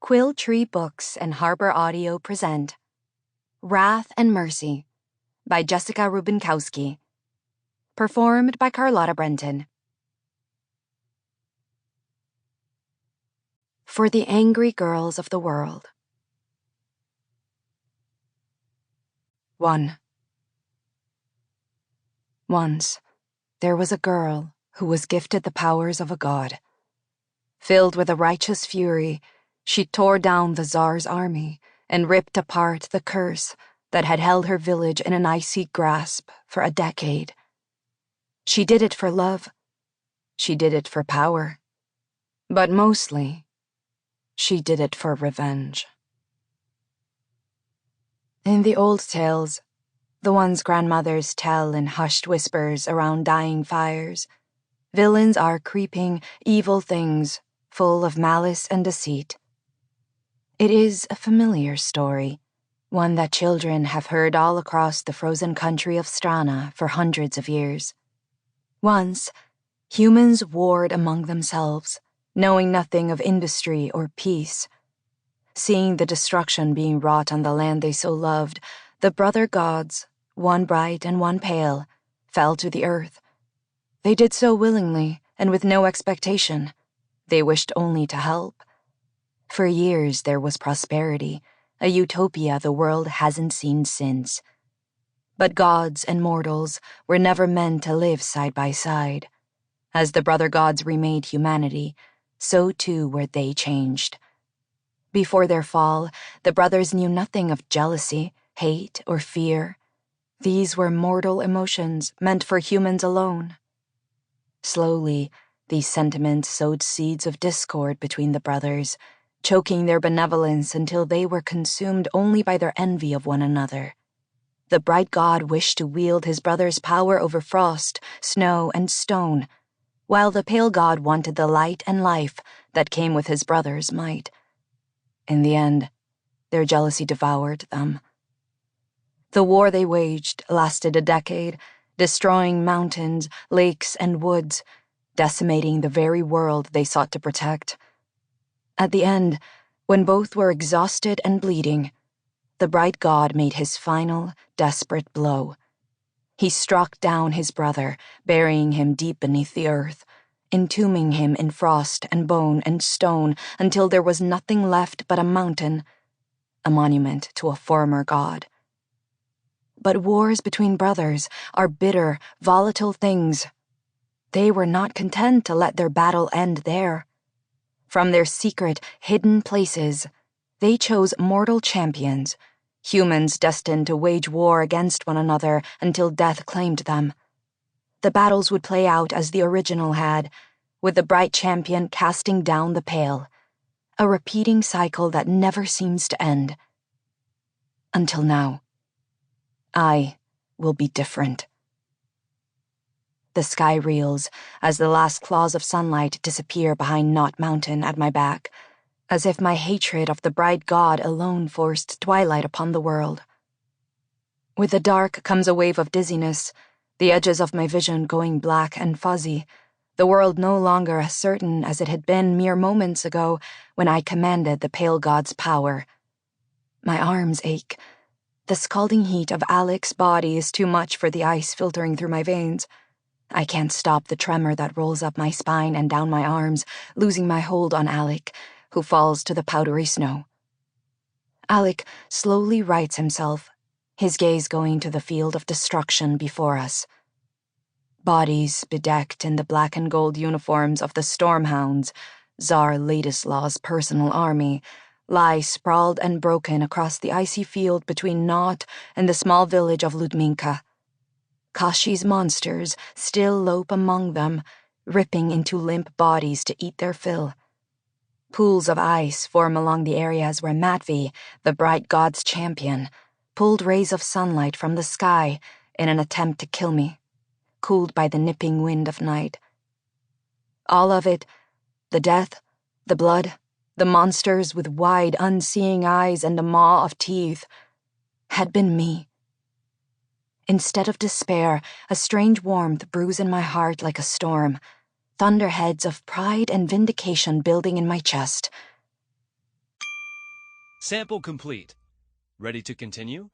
Quill Tree Books and Harbor Audio present Wrath and Mercy by Jessica Rubinkowski. Performed by Carlotta Brentan. For the Angry Girls of the World. 1. Once, there was a girl who was gifted the powers of a god. Filled with a righteous fury, she tore down the Czar's army and ripped apart the curse that had held her village in an icy grasp for a decade. She did it for love. She did it for power. But mostly, she did it for revenge. In the old tales, the ones grandmothers tell in hushed whispers around dying fires, villains are creeping, evil things full of malice and deceit. It is a familiar story, one that children have heard all across the frozen country of Strana for hundreds of years. Once, humans warred among themselves, knowing nothing of industry or peace. Seeing the destruction being wrought on the land they so loved, the brother gods, one bright and one pale, fell to the earth. They did so willingly and with no expectation. They wished only to help. For years there was prosperity, a utopia the world hasn't seen since. But gods and mortals were never meant to live side by side. As the brother gods remade humanity, so too were they changed. Before their fall, the brothers knew nothing of jealousy, hate, or fear. These were mortal emotions meant for humans alone. Slowly, these sentiments sowed seeds of discord between the brothers, choking their benevolence until they were consumed only by their envy of one another. The bright god wished to wield his brother's power over frost, snow, and stone, while the pale god wanted the light and life that came with his brother's might. In the end, their jealousy devoured them. The war they waged lasted a decade, destroying mountains, lakes, and woods, decimating the very world they sought to protect. At the end, when both were exhausted and bleeding, the bright god made his final, desperate blow. He struck down his brother, burying him deep beneath the earth, entombing him in frost and bone and stone until there was nothing left but a mountain, a monument to a former god. But wars between brothers are bitter, volatile things. They were not content to let their battle end there. From their secret, hidden places, they chose mortal champions, humans destined to wage war against one another until death claimed them. The battles would play out as the original had, with the bright champion casting down the pale, a repeating cycle that never seems to end. Until now. I will be different. The sky reels as the last claws of sunlight disappear behind Knnot Mountain at my back, as if my hatred of the bright god alone forced twilight upon the world. With the dark comes a wave of dizziness, the edges of my vision going black and fuzzy, the world no longer as certain as it had been mere moments ago when I commanded the pale god's power. My arms ache. The scalding heat of Alik's body is too much for the ice filtering through my veins. I can't stop the tremor that rolls up my spine and down my arms, losing my hold on Alik, who falls to the powdery snow. Alik slowly rights himself, his gaze going to the field of destruction before us. Bodies bedecked in the black and gold uniforms of the Stormhounds, Czar Ladislaw's personal army, lie sprawled and broken across the icy field between Knnot and the small village of Ludminka. Kashi's monsters still lope among them, ripping into limp bodies to eat their fill. Pools of ice form along the areas where Matvi, the bright god's champion, pulled rays of sunlight from the sky in an attempt to kill me, cooled by the nipping wind of night. All of it, the death, the blood, the monsters with wide, unseeing eyes and a maw of teeth, had been me. Instead of despair, a strange warmth brews in my heart like a storm, thunderheads of pride and vindication building in my chest. Sample complete. Ready to continue?